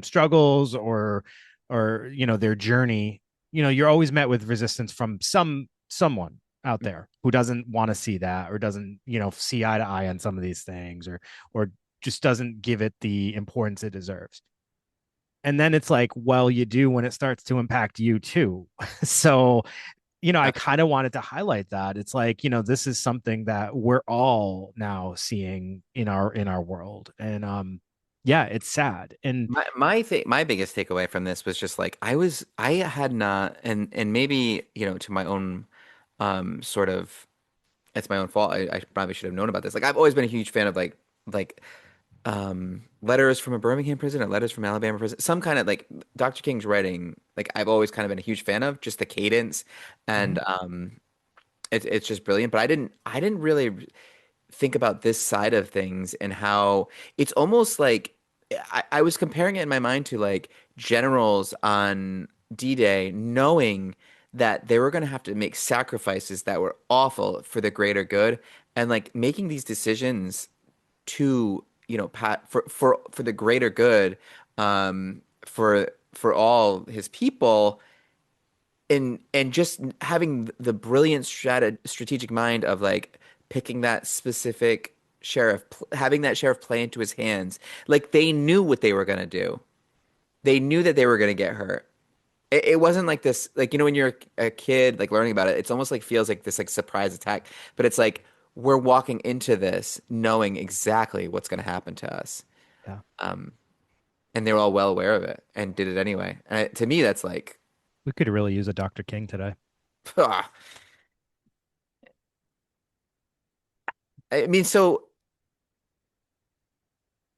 struggles or their journey, you're always met with resistance from someone out there who doesn't want to see that or doesn't, see eye to eye on some of these things or just doesn't give it the importance it deserves. And then it's like, well, you do when it starts to impact you too. So, I kind of wanted to highlight that. It's like, this is something that we're all now seeing in our world. And yeah, it's sad. And My biggest takeaway from this was just like I had not, and maybe to my own sort of, it's my own fault. I probably should have known about this. Like I've always been a huge fan of like letters from a Birmingham prison or letters from Alabama prison, some kind of like Dr. King's writing. Like I've always kind of been a huge fan of just the cadence, and Mhm. it's just brilliant. But I didn't really think about this side of things and how it's almost like I was comparing it in my mind to like generals on D-Day, knowing that they were going to have to make sacrifices that were awful for the greater good, and like making these decisions to, pat for the greater good, for all his people, and just having the brilliant strategic mind of like picking that specific sheriff, having that sheriff play into his hands. Like they knew what they were gonna do. They knew that they were gonna get hurt. It wasn't like this, like when you're a kid, like learning about it, it's almost like feels like this like surprise attack. But it's like we're walking into this knowing exactly what's gonna happen to us. Yeah, Um, and they were all well aware of it and did it anyway. And to me, that's like, we could really use a Dr. King today. I mean, so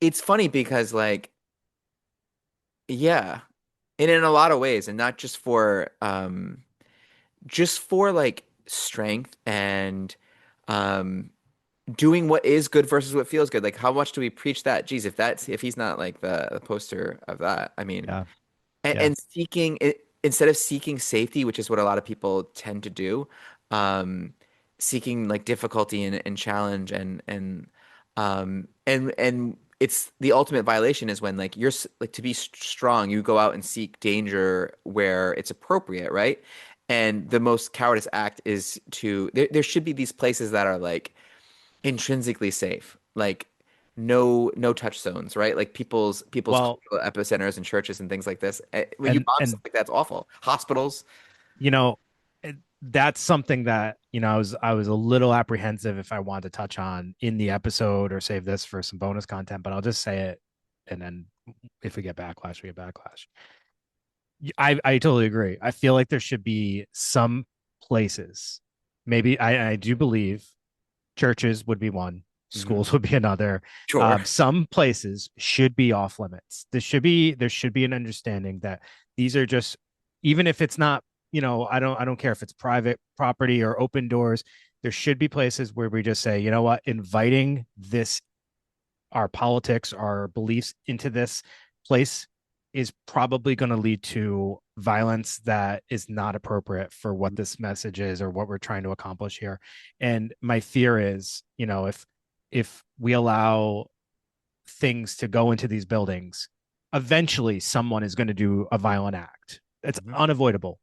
it's funny because like, yeah, and in a lot of ways, and not just for like strength and um doing what is good versus what feels good. Like how much do we preach that? Geez, if he's not like the poster of that, I mean, Yeah, and, yeah. and seeking it instead of seeking safety, which is what a lot of people tend to do, um, seeking like difficulty and challenge and it's the ultimate violation is when like like to be strong, you go out and seek danger where it's appropriate, right? And the most cowardice act is there should be these places that are like intrinsically safe, like no touch zones, right? Like people's Well, cultural epicenters and churches and things like this. When you and bomb stuff and like that's awful. Hospitals. you know, that's something that I was a little apprehensive if I wanted to touch on in the episode or save this for some bonus content, but I'll just say it, and then if we get backlash, we get backlash. I totally agree. I feel like there should be some places. Maybe I do believe churches would be one, Hmm. schools would be another. Sure. Some places should be off limits. There should be an understanding that these are just, even if it's not, I don't care if it's private property or open doors. There should be places where we just say, you know what, inviting this, our politics, our beliefs into this place is probably going to lead to violence that is not appropriate for what this message is or what we're trying to accomplish here. And my fear is, if we allow things to go into these buildings, eventually someone is going to do a violent act. It's Hmm. unavoidable.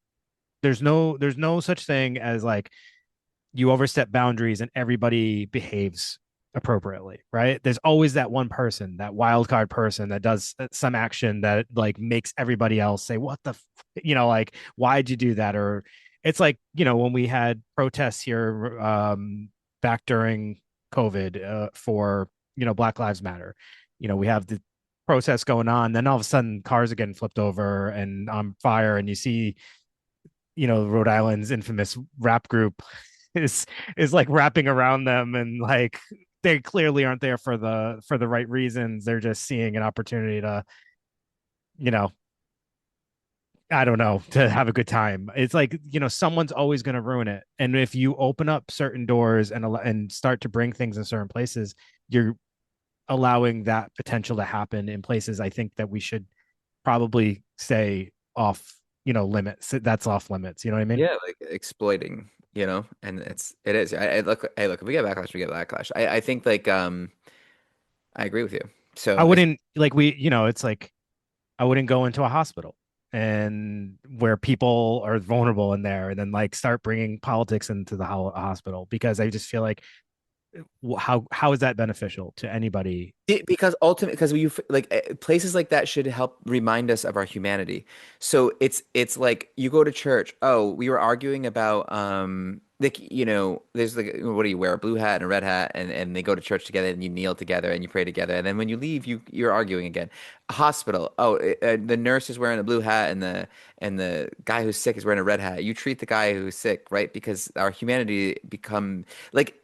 There's no such thing as like you overstep boundaries and everybody behaves appropriately, right? There's always that one person, that wild card person that does some action that like makes everybody else say, "What the, like why'd you do that?" Or it's like when we had protests here back during COVID for Black Lives Matter. We have the protests going on, then all of a sudden cars are getting flipped over and on fire, and you see Rhode Island's infamous rap group is is like wrapping around them, and like they clearly aren't there for the right reasons. They're just seeing an opportunity to, you know, I don't know, to have a good time. It's like, someone's always going to ruin it. And if you open up certain doors and start to bring things in certain places, you're allowing that potential to happen in places I think that we should probably stay off limits. That's off limits. You know what I mean? Yeah, like exploiting, and it is. Hey, look, if we get backlash, we get backlash. I think like I agree with you. I So it's wouldn't it's like I wouldn't go into a hospital and where people are vulnerable in there and then like start bringing politics into the hospital because I just feel like how is that beneficial to anybody? because ultimately, because places like that should help remind us of our humanity. So it's like you go to church. Oh, we were arguing about like there's like what do you wear, a blue hat and a red hat, and they go to church together and you kneel together and you pray together, and then when you leave, you're arguing again. A hospital. Oh, the nurse is wearing a blue hat and the guy who's sick is wearing a red hat. You treat the guy who's sick, right? Because our humanity become like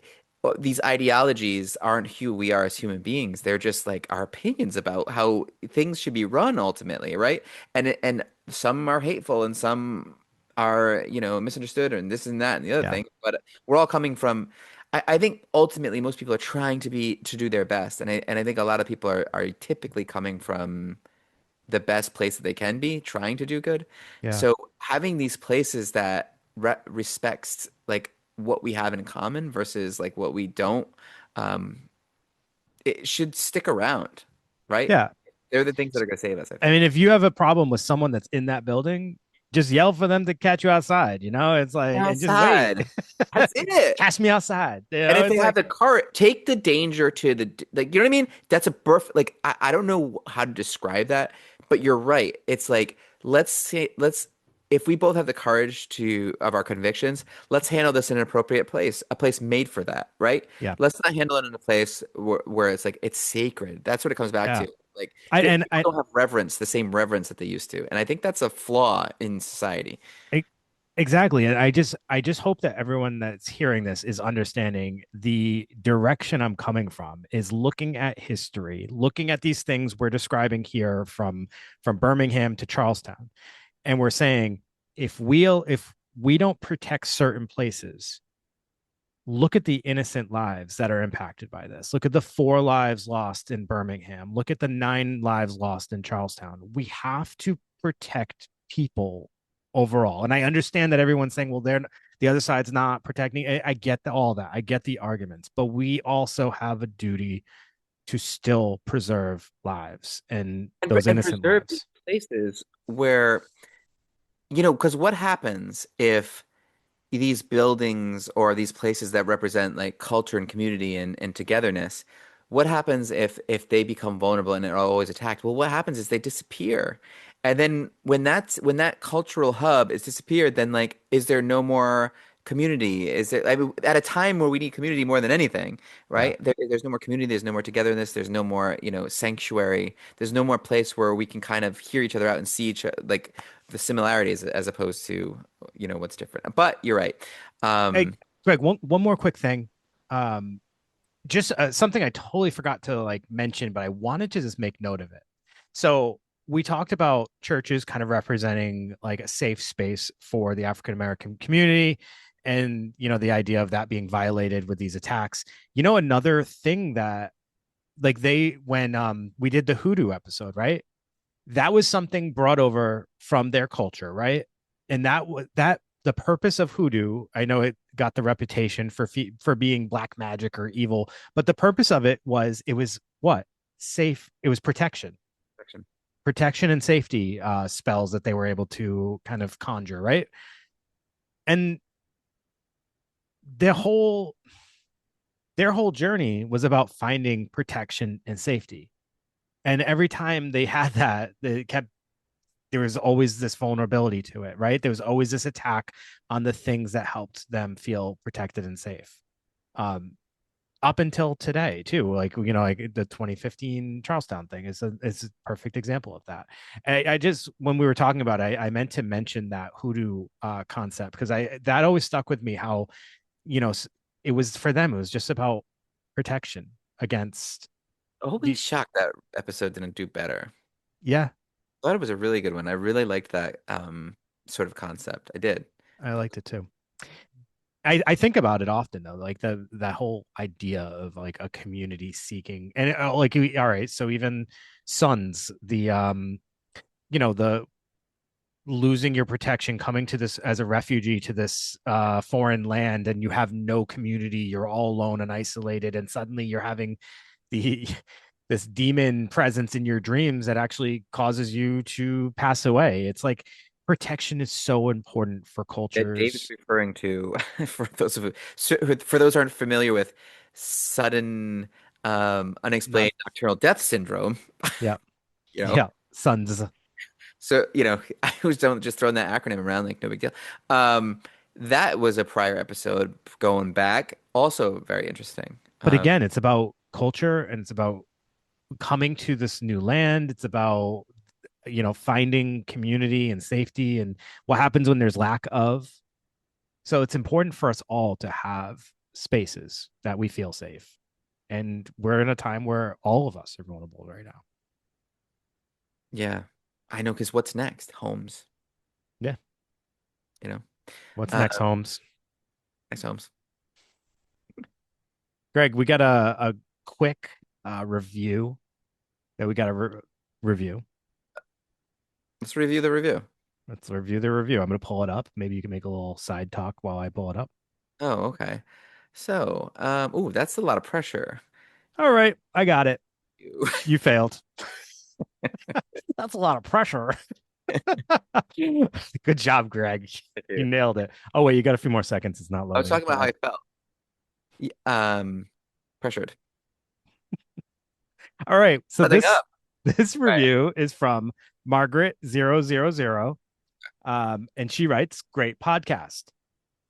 these ideologies aren't who we are as human beings. They're just like our opinions about how things should be run ultimately, right? And some are hateful and some are, misunderstood and this and that and the other Yeah. thing. But we're all coming from I think ultimately most people are trying to do their best. And I think a lot of people are typically coming from the best place that they can be, trying to do good. Yeah. So having these places that respects like what we have in common versus like what we don't, um, it should stick around, right? Yeah. They're the things that are going to save us, I I think. mean, if you have a problem with someone that's in that building, just yell for them to catch you outside, It's like, and just wait. Outside. That's it. Catch me outside. And if It's they have like, the car, take the danger to like, you know what I mean? That's a perfect, like, I don't know how to describe that, but you're right. It's like, if we both have the courage of our convictions, let's handle this in an appropriate place, a place made for that, right? yeah. Let's not handle it in a place where it's like, it's sacred. That's what it comes back Yeah. to. Like, I and people don't have reverence, the same reverence that they used to. And I think that's a flaw in society. I exactly. And I just hope that everyone that's hearing this is understanding the direction I'm coming from is looking at history, looking at these things we're describing here from Birmingham to Charlestown. And we're saying if we don't protect certain places, look at the innocent lives that are impacted by this. Look at the 4 lives lost in Birmingham. Look at the 9 lives lost in Charlestown. We have to protect people overall. And I understand that everyone's saying, well, the other side's not protecting. I get all that. I get the arguments, but we also have a duty to still preserve lives and those And innocent preserve these lives. places where, because what happens if these buildings or these places that represent like culture and community and togetherness, what happens if they become vulnerable and are always attacked? Well, what happens is they disappear. And then when that cultural hub is disappeared, then like is there no more community? Is it, I mean, at a time where we need community more than anything, Yeah. right? There's no more community, there's no more togetherness, there's no more, sanctuary, there's no more place where we can kind of hear each other out and see each like the similarities as opposed to what's different. But you're right. Hey, Um, Greg, one more quick thing. Um, just something I totally forgot to like mention, but I wanted to just make note of it. So we talked about churches kind of representing like a safe space for the African American community, and the idea of that being violated with these attacks. Another thing that like they when we did the hoodoo episode, right? That was something brought over from their culture, right? And that was that the purpose of hoodoo. I know it got the reputation for being black magic or evil, but the purpose of it was what? Safe. It was protection and safety spells that they were able to kind of conjure, right? And their whole their whole journey was about finding protection and safety. And every time they had that, they kept there was always this vulnerability to it, right? There was always this attack on the things that helped them feel protected and safe. Um, Up until today, too, like the 2015 Charlestown thing is a perfect example of that. And I just when we were talking about it, I meant to mention that hoodoo concept because I that always stuck with me. How you know it was for them. It was just about protection against Holy the shock, that episode didn't do better. yeah. I thought it was a really good one. I really liked that sort of concept. I did. I liked it too. I think about it often though, like that whole idea of like a community seeking and like all right, so even Sons, the the losing your protection, coming to this as a refugee to this foreign land, and you have no community, you're all alone and isolated, and suddenly you're having the this demon presence in your dreams that actually causes you to pass away. It's like protection is so important for That David's cultures. referring to, for those who aren't familiar with sudden, Not unexplained nocturnal death syndrome, yeah. you know. Yeah. Sons. So, I was don't just throwing that acronym around like no big deal. Um, that was a prior episode going back, also very interesting. But again, it's about culture and it's about coming to this new land. It's about, finding community and safety and what happens when there's lack of. So it's important for us all to have spaces that we feel safe. And we're in a time where all of us are vulnerable right now. Yeah, I know, because what's next? Homes, Yeah. you know, What's uh, next, Holmes? next homes. Greg, we got a quick review that we got to review. Let's review the review. Let's review the review. I'm going to pull it up. Maybe you can make a little side talk while I pull it up. Oh, okay. So, ooh, that's a lot of pressure. All right. I got it. You failed. That's a lot of pressure. Good job, Greg. You nailed it. Oh, wait. You got a few more seconds. It's not I was loading. talking about how I felt. Pressured. All right. So Nothing this up. this Right. review is from Margaret 000. And she writes, great podcast.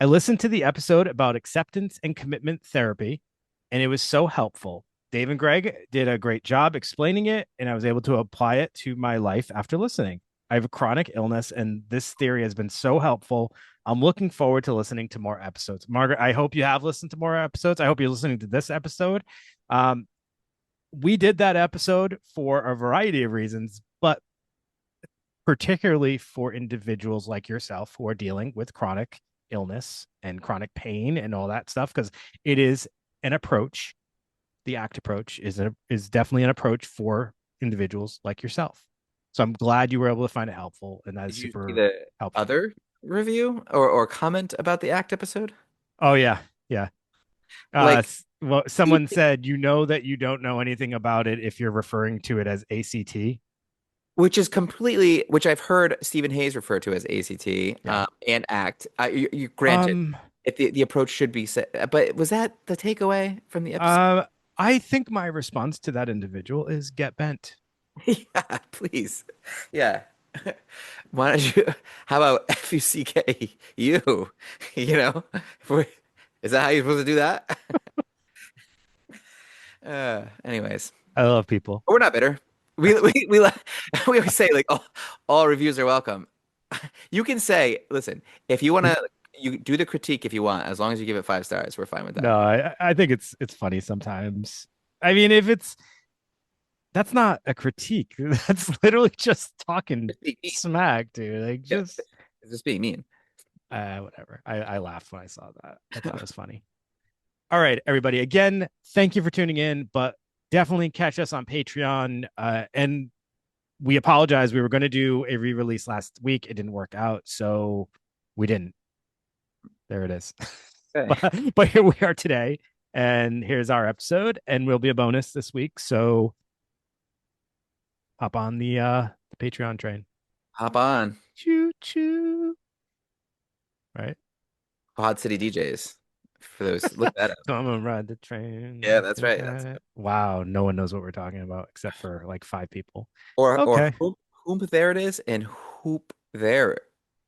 I listened to the episode about acceptance and commitment therapy, and it was so helpful. Dave and Greg did a great job explaining it, and I was able to apply it to my life after listening. I have a chronic illness, and this theory has been so helpful. I'm looking forward to listening to more episodes. Margaret, I hope you have listened to more episodes. I hope you're listening to this episode. Um, we did that episode for a variety of reasons, but particularly for individuals like yourself who are dealing with chronic illness and chronic pain and all that stuff, because it is an approach. The ACT approach is definitely an approach for individuals like yourself. So I'm glad you were able to find it helpful, and that is Did you see super the helpful. other review or comment about the ACT episode? Oh yeah, yeah. Like, Well, someone said you know that you don't know anything about it if you're referring to it as ACT. which is completely, which I've heard Stephen Hayes refer to as ACT, Yeah. and ACT. You granted, Um. if the approach should be set, but was that the takeaway from the episode? Uh. I think my response to that individual is get bent. Yeah, please. Yeah. Why don't you, how about FUCK you? You know, is that how you're supposed to do that? Anyways, I love people. but we're not bitter. We always say like all reviews are welcome. You can say, listen, if you want to, you do the critique if you want, as long as you give it 5 stars, we're fine with that. No, I think it's funny sometimes. I mean, if it's that's not a critique. That's literally just talking Just being mean. smack, dude. Like Yeah, just it's just being mean. whatever. I laughed when I saw that. I thought it was funny. All right, everybody. Again, thank you for tuning in, but definitely catch us on Patreon. And we apologize. We were going to do a re-release last week. It didn't work out, so we didn't. There it is. Okay. but here we are today, and here's our episode, and will be a bonus this week. So hop on the Patreon train. Hop on. Choo choo. Right. Pod City DJs. For those, look that up. Come and ride the train. Yeah, that's right. That's Wow, no one knows what we're talking about except for like 5 people. or Okay. whoop there it is and hoop there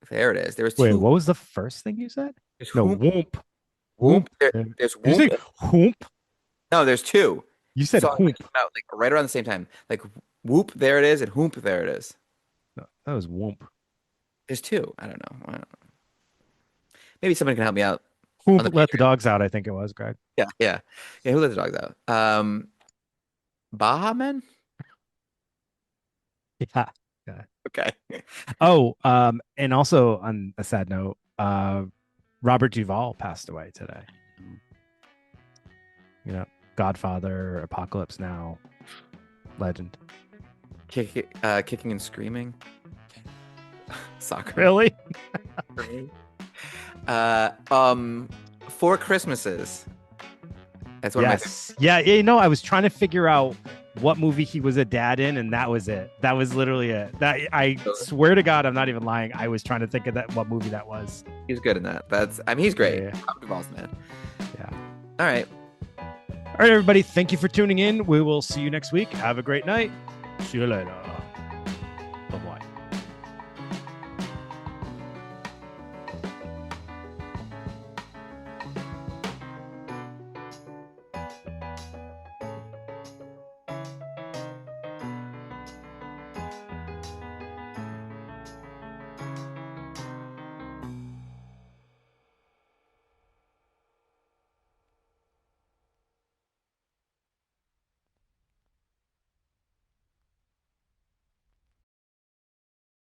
it is. There was Wait, two. what was the first thing you said? There's No, whoop whoop. whoop. Whoop. There's Did you whoop. say whoop? No, there's two. You said Songs that whoop. came out like right around the same time. Like whoop there it is and whoop there it is. No, that was whoop. There's two. I don't know. Maybe someone can help me out on Whoop the let the Patreon. dogs out, I think it was, Greg. Yeah, yeah, yeah. Who let the dogs out? Baha Men. Yeah. Yeah. Okay. Oh, and also on a sad note, Robert Duvall passed away today. You know, Godfather, Apocalypse Now, legend. Kicking and screaming. Soccer. Really? For me. Uh, Four Christmases. That's one of my Yes. Yeah. You know, I was trying to figure out what movie he was a dad in, and that was it. That was literally it. That I swear to God, I'm not even lying. I was trying to think of what movie that was. He was good in that. He's great. Yeah. Tom Duvall's man. Yeah. All right. All right, everybody. Thank you for tuning in. We will see you next week. Have a great night. See you later.